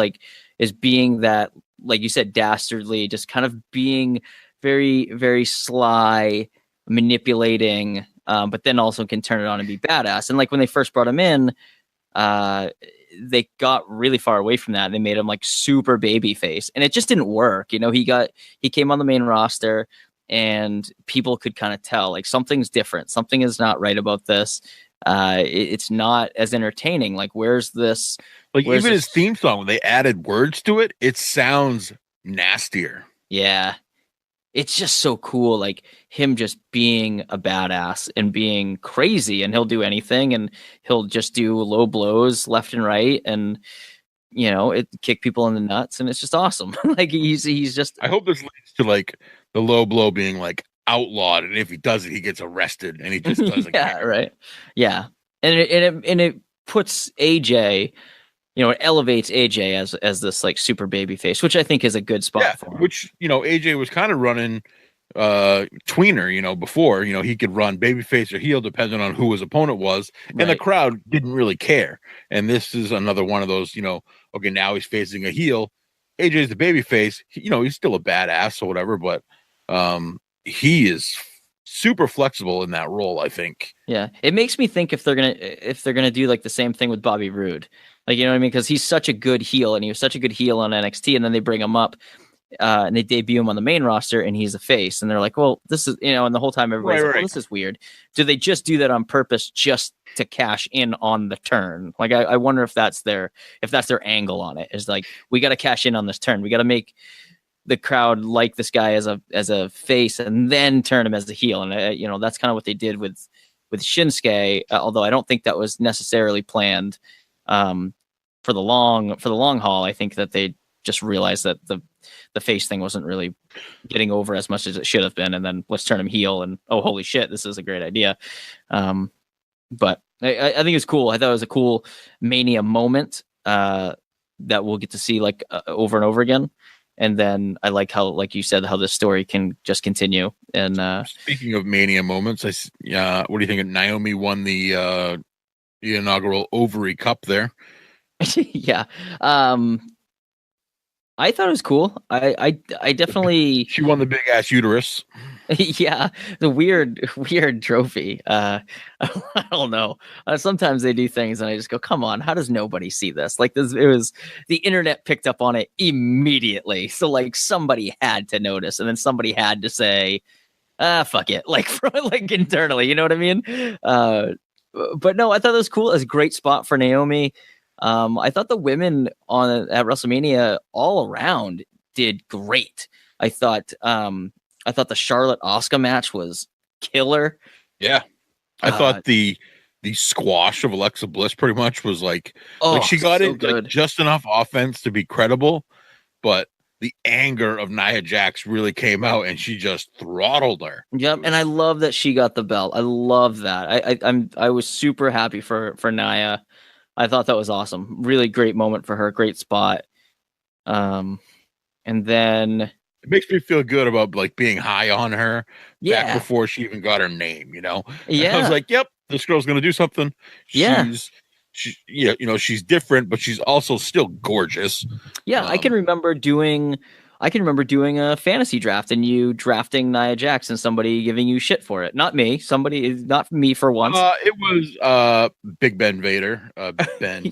being that, like you said, dastardly, just kind of being very, very sly, manipulating, but then also can turn it on and be badass. And like when they first brought him in, they got really far away from that. They made him like super baby face, and it just didn't work. He came on the main roster, and people could kind of tell like something's different. Something is not right about this. It's not as entertaining. Like, where's this? Like, even his theme song, when they added words to it, it sounds nastier. Yeah. It's just so cool, like him just being a badass and being crazy, and he'll do anything, and he'll just do low blows left and right, and it kick people in the nuts, and it's just awesome. Like he's just. I hope this leads to like the low blow being like outlawed, and if he does it, he gets arrested, and he just doesn't. Yeah, right. Yeah, and it puts AJ. It elevates AJ as this like super baby face, which I think is a good spot for him. Which, AJ was kind of running tweener, before, he could run baby face or heel depending on who his opponent was. Right. And the crowd didn't really care. And this is another one of those, okay, now he's facing a heel. AJ's the baby face. He's still a badass or whatever, but he is super flexible in that role, I think. Yeah. It makes me think if they're gonna do like the same thing with Bobby Roode. Like, you know what I mean? Because he's such a good heel, and he was such a good heel on NXT, and then they bring him up and they debut him on the main roster, and he's a face. And they're like, well, this is, and the whole time everybody's like, well, this is weird. Do they just do that on purpose just to cash in on the turn? Like, I wonder if that's their angle on it, is like, we got to cash in on this turn. We got to make the crowd like this guy as a face, and then turn him as a heel. And, that's kind of what they did with Shinsuke, although I don't think that was necessarily planned. For the long haul, I think that they just realized that the face thing wasn't really getting over as much as it should have been, and then let's turn him heel, and oh, holy shit, this is a great idea. But I think it's cool. I thought it was a cool Mania moment that we'll get to see like over and over again. And then I like how, like you said, how this story can just continue. And speaking of Mania moments, what do you think? Naomi won the inaugural Ovary Cup there. Yeah. I thought it was cool. I definitely. She won the big ass uterus. Yeah, the weird trophy. I don't know. Sometimes they do things and I just go, come on, how does nobody see this? Like this, it was the internet picked up on it immediately. So like somebody had to notice, and then somebody had to say, fuck it. Like internally, you know what I mean? But no, I thought that was cool. It was a great spot for Naomi. I thought the women at WrestleMania all around did great. I thought the Charlotte Asuka match was killer. Yeah. I thought the squash of Alexa Bliss pretty much was like she got in like, just enough offense to be credible, but the anger of Nia Jax really came out, and she just throttled her. Yep, and I love that she got the belt. I love that. I was super happy for Nia. I thought that was awesome. Really great moment for her. Great spot. And then it makes me feel good about like being high on her back yeah, before she even got her name, you know? yeah, I was like, yep, this girl's gonna do something. yeah. She's different, but she's also still gorgeous. Yeah, I can remember doing a fantasy draft and you drafting Nia Jax and somebody giving you shit for it. Not me. Not me for once. It was Big Ben Vader. Ben.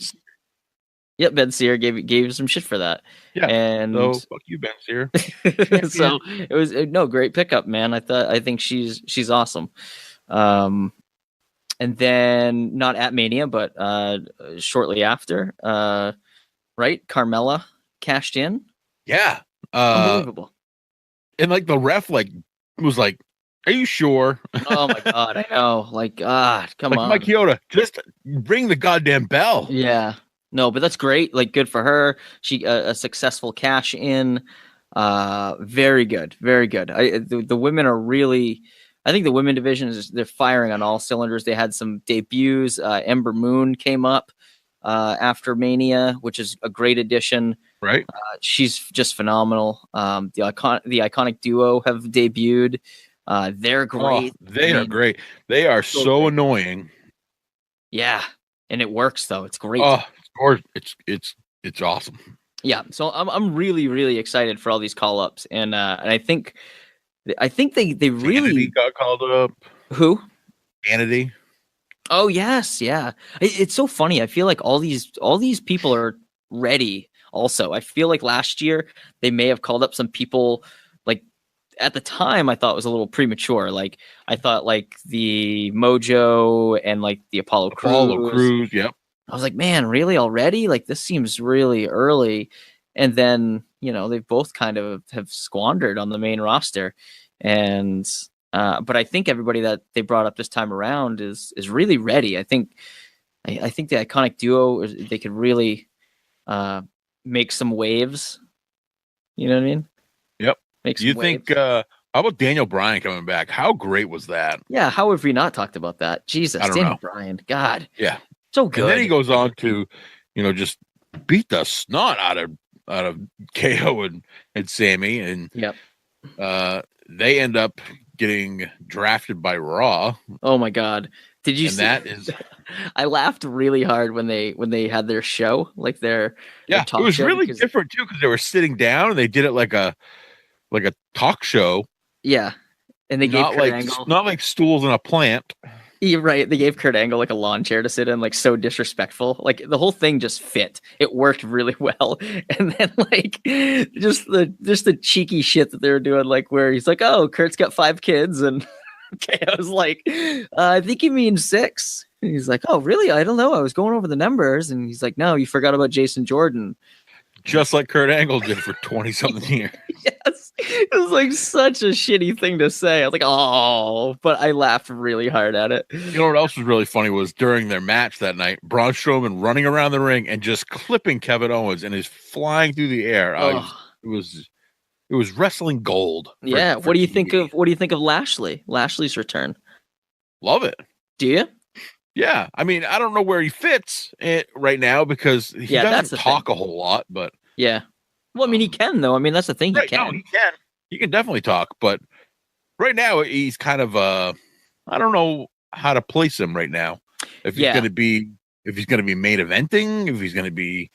Yep, Ben Sear gave some shit for that. Yeah. And so fuck you, Ben Sear. So it was no great pickup, man. I think she's awesome. And then not at Mania, but shortly after, right? Carmella cashed in. Yeah. Unbelievable. And like the ref was like, are you sure? Oh my god, I know. Like, come on. Mike Chioda, just ring the goddamn bell. Yeah. No, but that's great. Like, good for her. She a successful cash in. Very good. Very good. The women are really. I think the women division they're firing on all cylinders. They had some debuts. Ember Moon came up after Mania, which is a great addition. Right. She's just phenomenal. The iconic duo have debuted. They're great. Oh, they are great. They are so annoying. Yeah, and it works though. It's great. Oh, it's awesome. Yeah, so I'm really really excited for all these call ups, and I think they really Kennedy got called up. Who? Kennedy. Oh yes, yeah. It's so funny. I feel like all these people are ready. Also, I feel like last year they may have called up some people. Like at the time, I thought it was a little premature. Like I thought like the Mojo and like the Apollo Crews. Yep. I was like, man, really already? Like this seems really early. And then they've both kind of have squandered on the main roster. And but I think everybody that they brought up this time around is really ready. I think the iconic duo, they could really make some waves. You know what I mean? Yep. Make some you waves. Think how about Daniel Bryan coming back? How great was that? Yeah, how have we not talked about that? Jesus, Daniel Bryan. God. Yeah. So good. And then he goes on to, just beat the snot out of KO and Sammy. And yep. They end up getting drafted by Raw. Oh my God. Did you see that? Is I laughed really hard when they had their show, like their talk it was show really different too, because they were sitting down and they did it like a talk show. Yeah. And they gave Kurt Angle not like stools in a plant. You're right. They gave Kurt Angle like a lawn chair to sit in, like so disrespectful. Like the whole thing just fit. It worked really well. And then like just the cheeky shit that they were doing, like where he's like, "Oh, Kurt's got 5 kids," and I was like, "I think you mean 6." And he's like, "Oh, really? I don't know. I was going over the numbers." And he's like, "No, you forgot about Jason Jordan." Just like Kurt Angle did for 20-something years. Yes. It was like such a shitty thing to say. I was like, oh, but I laughed really hard at it. You know what else was really funny was during their match that night, Braun Strowman running around the ring and just clipping Kevin Owens and is flying through the air. It was wrestling gold. Yeah. What do you think of Lashley's return? Love it. Do you? Yeah, I mean, I don't know where he fits right now because he doesn't talk a whole lot, but yeah. Well, I mean, he can though. I mean, that's the thing. He can. No, he can. He can definitely talk, but right now he's kind of I don't know how to place him right now. If he's going to be main eventing, if he's going to be,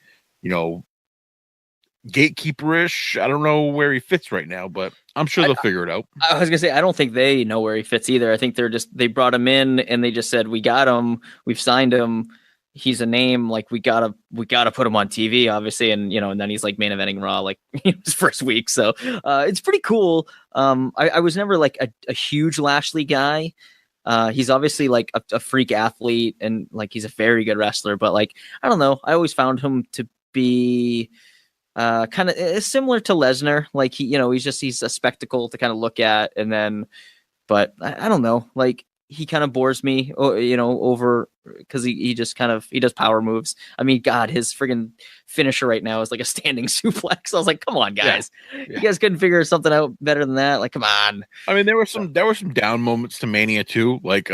gatekeeperish. I don't know where he fits right now, but I'm sure they'll figure it out. I was gonna say I don't think they know where he fits either. I think they brought him in and they just said, "We got him, we've signed him, he's a name, like we gotta put him on TV, obviously." And and then he's like main eventing Raw like his first week. So it's pretty cool. I was never like a huge Lashley guy. He's obviously like a freak athlete and like he's a very good wrestler, but like I don't know. I always found him to be kind of similar to Lesnar. Like he's a spectacle to kind of look at, and then, but I don't know, like he kind of bores me, over because he just kind of he does power moves. I mean, God, his friggin' finisher right now is like a standing suplex. I was like, come on, guys, you guys couldn't figure something out better than that. Like, come on. I mean, there were some down moments to Mania too, like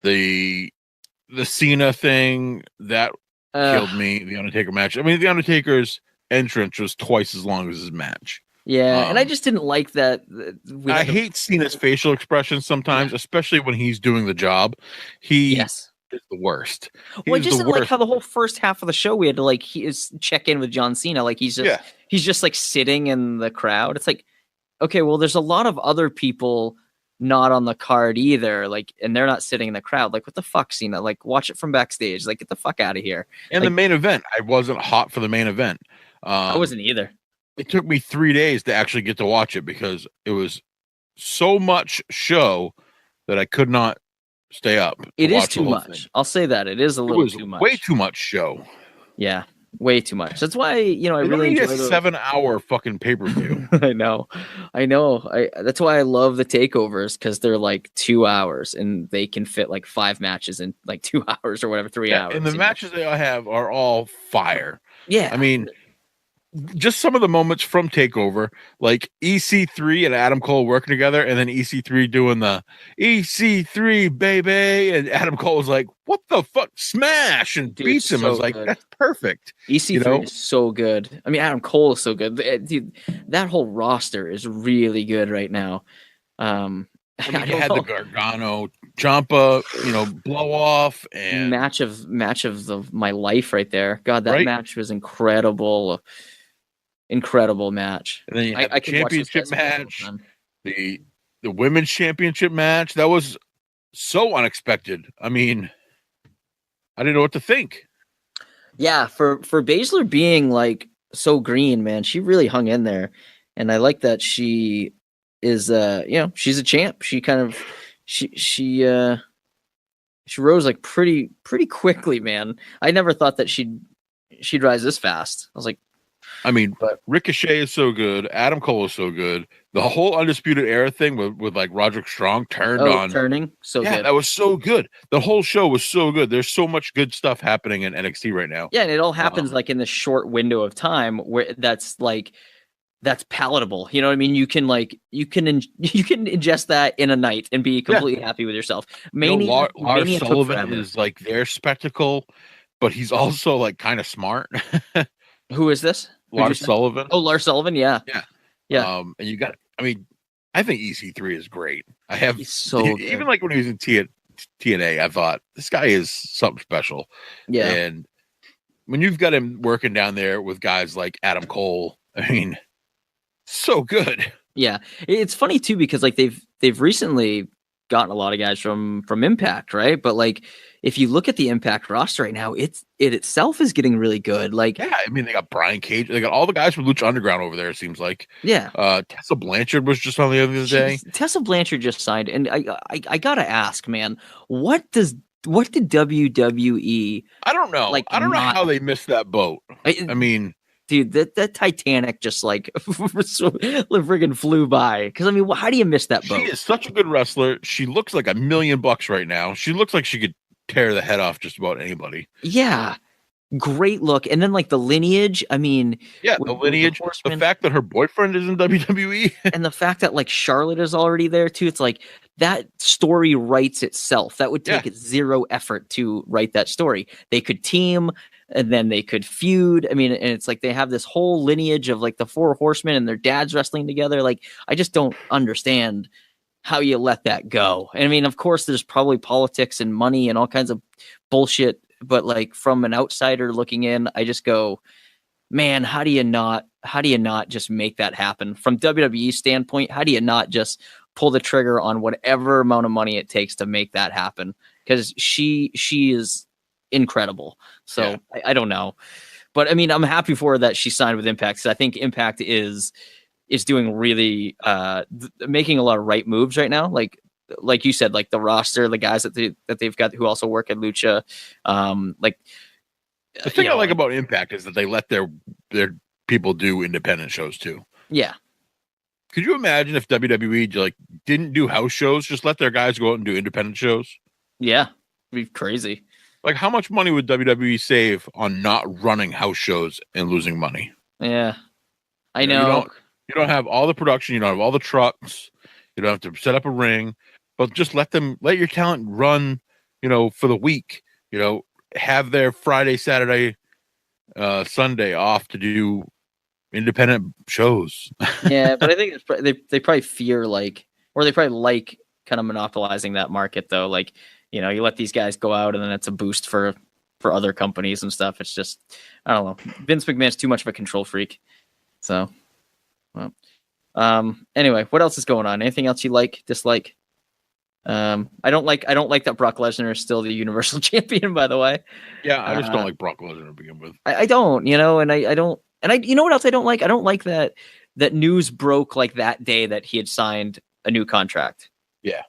the the Cena thing that killed me. The Undertaker match. I mean, the Undertaker's entrance was twice as long as his match. Yeah, and I just didn't like that. I hate Cena's facial expressions sometimes, especially when he's doing the job. He is the worst. Well, I just didn't like how the whole first half of the show we had to like check in with John Cena, like he's just like sitting in the crowd. It's like, okay, well, there's a lot of other people not on the card either, like, and they're not sitting in the crowd. Like, what the fuck, Cena? Like, watch it from backstage. Like, get the fuck out of here. And like, the main event, I wasn't hot for the main event. I wasn't either. It took me 3 days to actually get to watch it because it was so much show that I could not stay up. It is too much. I'll say that. It is a little too much. Way too much show. Yeah, way too much. That's why, I really enjoy a 7-hour fucking pay-per-view. I know. That's why I love the takeovers, because they're like 2 hours and they can fit like 5 matches in like 2 hours or whatever, 3 hours. And the matches that I have are all fire. Yeah. I mean, just some of the moments from TakeOver, like EC3 and Adam Cole working together, and then EC3 doing the EC3 baby, and Adam Cole was like, "What the fuck?" Smash and beats him. I was like, "That's perfect." EC3 is so good. I mean, Adam Cole is so good. Dude, that whole roster is really good right now. You had the Gargano Ciampa, blow off and match of my life right there. God, that match was incredible. Incredible match. And then you had the championship match, the women's championship match. That was so unexpected. I mean, I didn't know what to think. Yeah, for Baszler being like so green, man, she really hung in there, and I like that she is. She's a champ. She kind of she rose like pretty quickly, man. I never thought that she'd rise this fast. I was like. I mean, but Ricochet is so good. Adam Cole is so good. The whole Undisputed Era thing with like Roderick Strong turning so good. That was so good. The whole show was so good. There's so much good stuff happening in NXT right now. Yeah, and it all happens like in this short window of time where that's palatable. You know what I mean? You can ingest that in a night and be completely happy with yourself. Lars Sullivan is like their spectacle, but he's also like kind of smart. Who is this? Lars Sullivan. Oh, Lars Sullivan. Yeah. And you got. I mean, I think EC3 is great. He's so good. Even like when he was in TNA, I thought this guy is something special. Yeah. And when you've got him working down there with guys like Adam Cole, I mean, so good. Yeah, it's funny too because like they've recently gotten a lot of guys from Impact, right? But like if you look at the Impact roster right now, it itself is getting really good. Like, yeah, I mean they got Brian Cage, they got all the guys from Lucha Underground over there. It seems like, yeah. Tessa Blanchard was just on the other day. Tessa Blanchard just signed, and I gotta ask, man, what did WWE? I don't know. Like, I don't know how they missed that boat. I mean. Dude, that Titanic just like friggin' flew by. Because I mean, how do you miss that boat? She is such a good wrestler. She looks like $1 million right now. She looks like she could tear the head off just about anybody. Yeah, great look. And then like the lineage. I mean, yeah, the lineage. The fact that her boyfriend is in WWE, and the fact that like Charlotte is already there too. It's like that story writes itself. That would take zero effort to write that story. They could team. And then they could feud. I mean, and it's like they have this whole lineage of like the 4 horsemen and their dads wrestling together. Like, I just don't understand how you let that go. And I mean, of course, there's probably politics and money and all kinds of bullshit. But like from an outsider looking in, I just go, man, how do you not just make that happen? From WWE standpoint, how do you not just pull the trigger on whatever amount of money it takes to make that happen? Because she is incredible. So I don't know, but I mean, I'm happy for her that she signed with Impact, because I think Impact is doing really making a lot of right moves right now. Like you said, like the roster, the guys that they've got who also work at Lucha. Like the thing I like about Impact is that they let their people do independent shows too. Yeah. Could you imagine if WWE like didn't do house shows, just let their guys go out and do independent shows? Yeah, it'd be crazy. Like, how much money would WWE save on not running house shows and losing money? Yeah, I know. You don't have all the production. You don't have all the trucks. You don't have to set up a ring. But just let your talent run, for the week. have their Friday, Saturday, Sunday off to do independent shows. Yeah, but I think they probably fear or they probably like kind of monopolizing that market though. Like, you let these guys go out and then it's a boost for other companies and stuff. It's just, I don't know. Vince McMahon's too much of a control freak. So, well, anyway, what else is going on? Anything else you dislike? I don't like that Brock Lesnar is still the Universal Champion, by the way. Yeah, I just don't like Brock Lesnar to begin with. I don't, and I don't, and you know what else I don't like? I don't like that news broke like that day that he had signed a new contract. Yeah.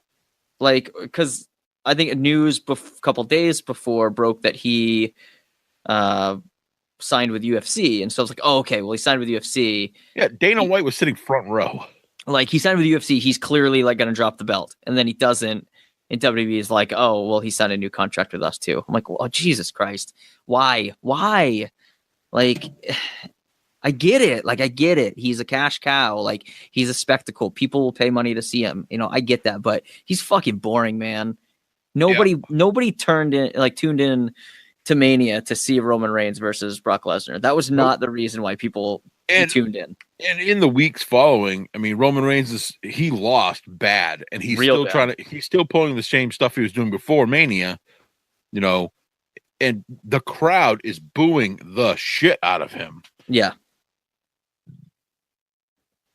Because I think news a couple days before broke that he signed with UFC. And so I was like, oh, okay, well, he signed with UFC. Yeah, Dana White was sitting front row. Like, he signed with UFC, he's clearly going to drop the belt. And then he doesn't. And WWE is like, oh, well, he signed a new contract with us too. I'm like, oh, Jesus Christ. Why? Like, I get it. I get it. He's a cash cow. He's a spectacle. People will pay money to see him. I get that, but he's fucking boring, man. Nobody tuned in to Mania to see Roman Reigns versus Brock Lesnar. That was not the reason why people tuned in. And in the weeks following, I mean, Roman Reigns he lost bad, and he's he's still pulling the same stuff he was doing before Mania, and the crowd is booing the shit out of him. Yeah.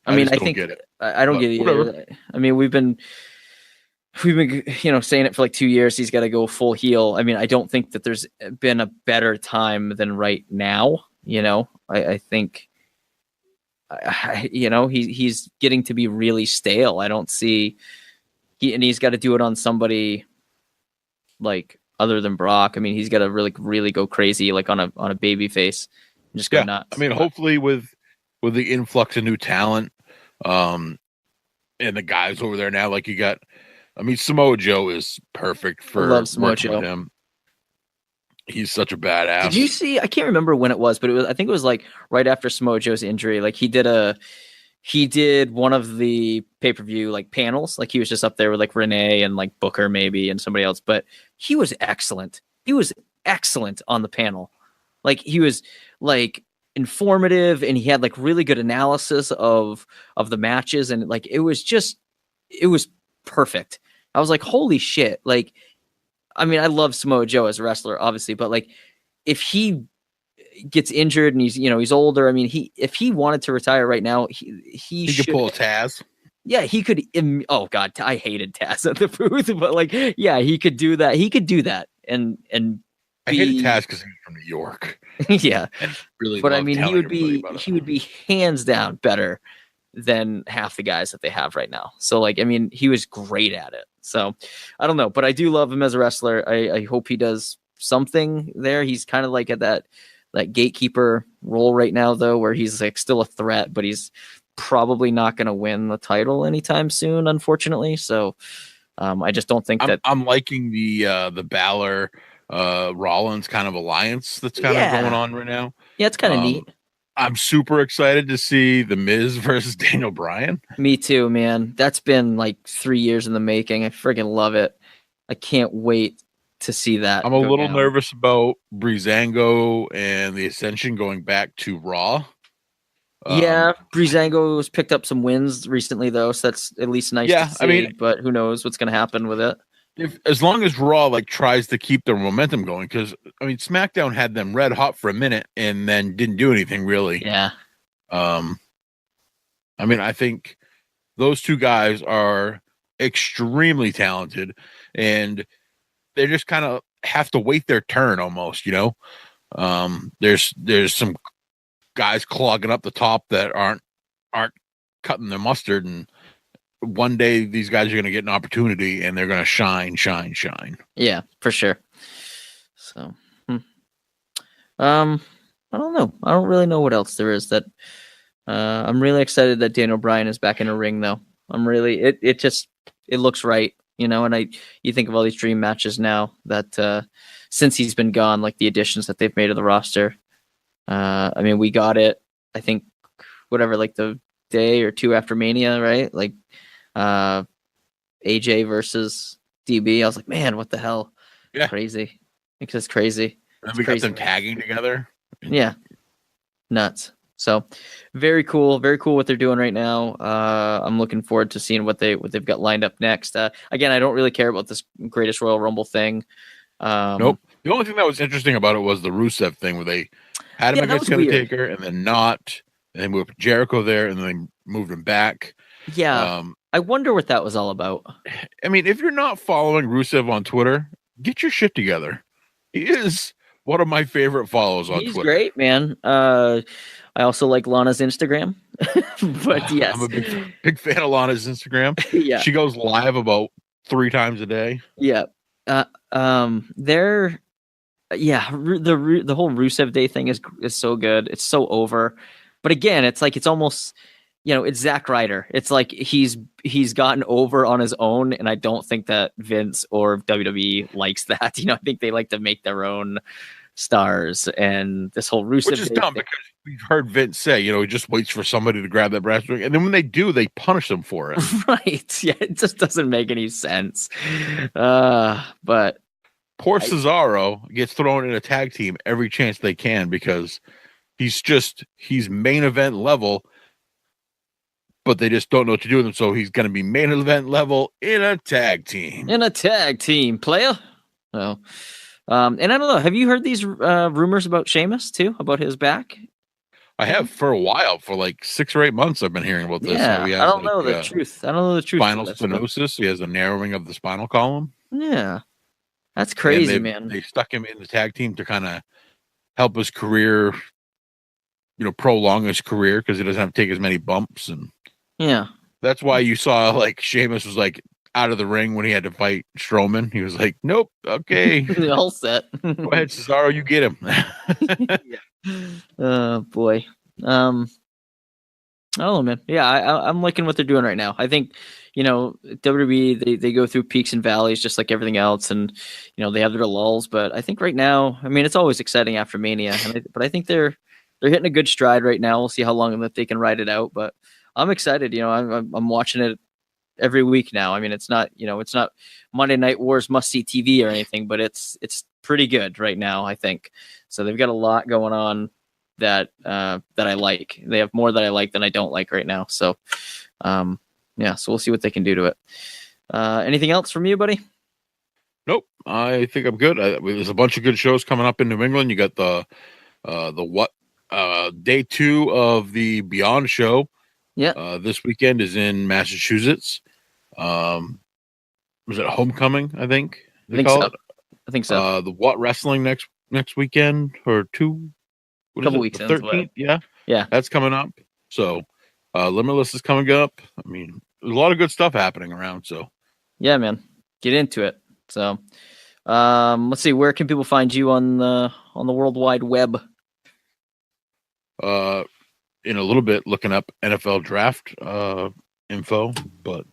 I mean, I think get it. I don't get it either. I mean, we've been saying it for like 2 years. He's got to go full heel. I mean, I don't think that there's been a better time than right now. I think, he's getting to be really stale. I don't see he's got to do it on somebody other than Brock. I mean, he's got to really go crazy, on a baby face and just go nuts. I mean, hopefully with the influx of new talent, and the guys over there now, you got, I mean, Samoa Joe is perfect for working with him. He's such a badass. Did you see? I can't remember when it was, but I think it was right after Samoa Joe's injury. He did one of the pay-per-view panels. He was just up there with Renee and Booker maybe and somebody else, but he was excellent. He was excellent on the panel. He was informative, and he had really good analysis of the matches, and it was perfect. I was like, holy shit. I mean, I love Samoa Joe as a wrestler, obviously, but if he gets injured and he's older, I mean, if he wanted to retire right now, he could pull a Taz. Yeah, he could. Oh God, I hated Taz at the booth, but yeah, he could do that. He could do that, and I hated Taz because he's from New York. Yeah, really. But I mean, he would be hands down better than half the guys that they have right now. So I mean, he was great at it. So I don't know, but I do love him as a wrestler. I hope he does something there. He's kind of at that gatekeeper role right now, though, where he's still a threat, but he's probably not going to win the title anytime soon, unfortunately. So I just don't think that I'm liking the Balor Rollins kind of alliance that's kind of going on right now. Yeah, it's kind of neat. I'm super excited to see The Miz versus Daniel Bryan. Me too, man. That's been 3 years in the making. I freaking love it. I can't wait to see that. I'm a little nervous about Breezango and the Ascension going back to Raw. Yeah, Breezango's picked up some wins recently, though, so that's at least nice to see. I mean, but who knows what's going to happen with it. As long as Raw tries to keep their momentum going, because I mean SmackDown had them red hot for a minute and then didn't do anything really. Yeah. I mean, I think those two guys are extremely talented, and they just kind of have to wait their turn almost. There's some guys clogging up the top that aren't cutting their mustard, and one day these guys are going to get an opportunity and they're going to shine. Yeah, for sure. So, I don't know. I don't really know what else there is that, I'm really excited that Daniel Bryan is back in a ring though. I'm really, it looks right, and you think of all these dream matches now that, since he's been gone, the additions that they've made to the roster. I mean, we got it, I think, whatever, the day or two after Mania, right? AJ versus DB. I was like, man, what the hell? Yeah. Crazy. because it's crazy. And It's we got crazy, them man. tagging together. Yeah, nuts. So very cool what they're doing right now. I'm looking forward to seeing what they've got lined up next. Again, I don't really care about this Greatest Royal Rumble thing. Nope. The only thing that was interesting about it was the Rusev thing, where they had him against Undertaker and then not, and they moved Jericho there, and then they moved him back. Yeah, I wonder what that was all about. I mean, if you're not following Rusev on Twitter, get your shit together. He is one of my favorite follows on He's Twitter. great, man. I also like Lana's Instagram, but yes, I'm a big fan of Lana's Instagram. Yeah, she goes live about 3 times a day. Yeah, they're the whole Rusev Day thing is so good. It's so over, but again, it's like it's almost it's Zack Ryder. It's like he's gotten over on his own, and I don't think that Vince or WWE likes that. I think they like to make their own stars, and this whole Rusev which is dumb because we've heard Vince say, he just waits for somebody to grab that brass ring, and then when they do, they punish them for it. Right? Yeah, it just doesn't make any sense. But poor Cesaro gets thrown in a tag team every chance they can because he's main event level, but they just don't know what to do with him. So he's going to be main event level in a tag team. Player. Oh. And I don't know. Have you heard these rumors about Sheamus too? About his back? I have for a while, for like 6 or 8 months. I've been hearing about this. Yeah, I don't know the truth. I don't know the truth. Spinal stenosis. He has a narrowing of the spinal column. Yeah, that's crazy, man. They stuck him in the tag team to kind of help his career, prolong his career because he doesn't have to take as many bumps. And yeah, that's why you saw like Sheamus was like out of the ring when he had to fight Strowman. He was like, nope, okay. All set. Go ahead, Cesaro, you get him. Oh boy. I don't know, man. Yeah, I'm liking what they're doing right now. I think, WWE, they go through peaks and valleys just like everything else, and they have their lulls. But I think right now, I mean, it's always exciting after Mania, but I think they're hitting a good stride right now. We'll see how long that they can ride it out. But I'm excited. I'm watching it every week now. I mean, it's not Monday Night Wars must see TV or anything, but it's pretty good right now, I think. So they've got a lot going on that I like. They have more that I like than I don't like right now. So so we'll see what they can do to it. Anything else from you, buddy? Nope. I think I'm good. There's a bunch of good shows coming up in New England. You got the day 2 of the Beyond show. Yeah. This weekend is in Massachusetts. Was it Homecoming? I think I think so. The What Wrestling next weekend or 2? A couple weeks in. 13th? Yeah. That's coming up. So Limitless is coming up. I mean, there's a lot of good stuff happening around. So yeah, man, get into it. So let's see, where can people find you on the World Wide Web? In a little bit, looking up NFL draft info, but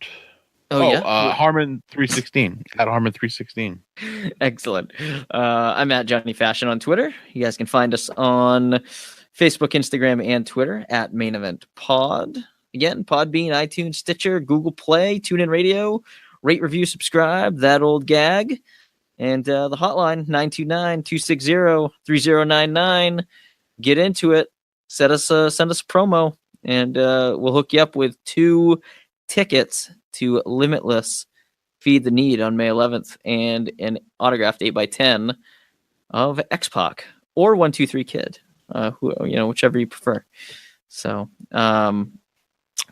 Harmon 316 at Harmon 316. Excellent. I'm at Johnny Fashion on Twitter. You guys can find us on Facebook, Instagram, and Twitter at Main Event Pod. Again, Podbean, iTunes, Stitcher, Google Play, TuneIn Radio, rate, review, subscribe, that old gag, and the hotline 929-260-3099. Get into it. Send us a promo, and we'll hook you up with 2 tickets to Limitless Feed the Need on May 11th and an autographed 8x10 of X-Pac or 123 Kid, whichever you prefer. So,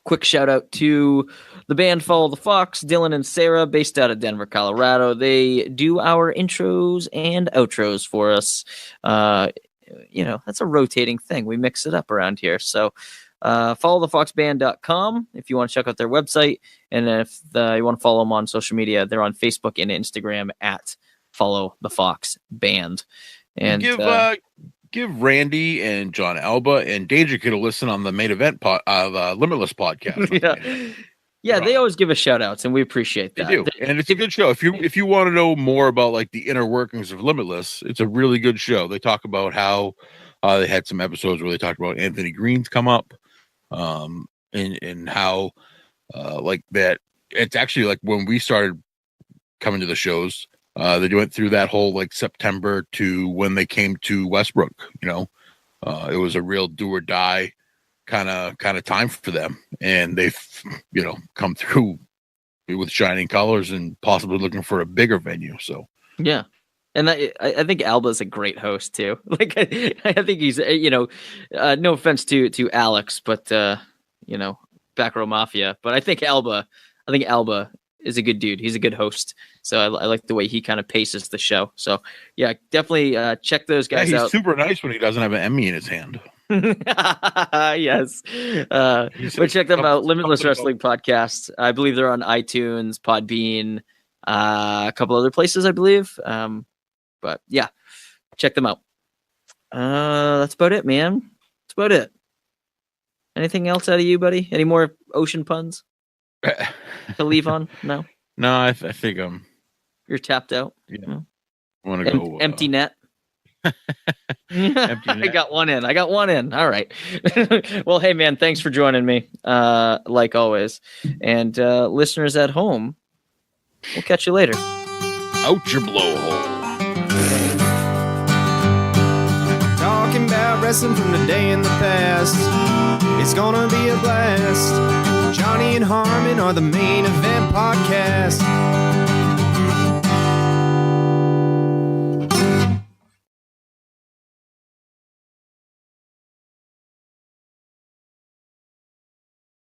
quick shout out to the band Follow the Fox, Dylan and Sarah, based out of Denver, Colorado. They do our intros and outros for us. That's a rotating thing. We mix it up around here. So followthefoxband.com if you want to check out their website. And if you want to follow them on social media, they're on Facebook and Instagram at Follow the Fox Band. And give Randy and John Alba and Danger Kid a listen on the Main Event Limitless podcast. Yeah, they always give us shout outs, and we appreciate that. They do. And it's a good show. If you want to know more about like the inner workings of Limitless, it's a really good show. They talk about how they had some episodes where they talked about Anthony Green's come up, and how like that. It's actually like when we started coming to the shows, They went through that whole like September to when they came to Westbrook. It was a real do or die kind of time for them, and they've come through with shining colors and possibly looking for a bigger venue. So yeah. And I think Alba's a great host too. Like I think he's no offense to Alex, but Back Row Mafia, but I think Alba is a good dude. He's a good host. So I like the way he kind of paces the show. So yeah, definitely check those guys out. He's super nice when he doesn't have an Emmy in his hand. Yes. But check them out. Limitless Wrestling Podcast. I believe they're on iTunes, Podbean, a couple other places, I believe. But yeah, check them out. That's about it, man. That's about it. Anything else out of you, buddy? Any more ocean puns to leave on? No. No, I think you're tapped out. Yeah. I want to go empty net. Empty net. I got one in. All right. Well, hey man, thanks for joining me. Like always. And listeners at home, we'll catch you later. Out your blowhole. Talking about wrestling from the day in the past. It's gonna be a blast. Johnny and Harmon are the main event podcast.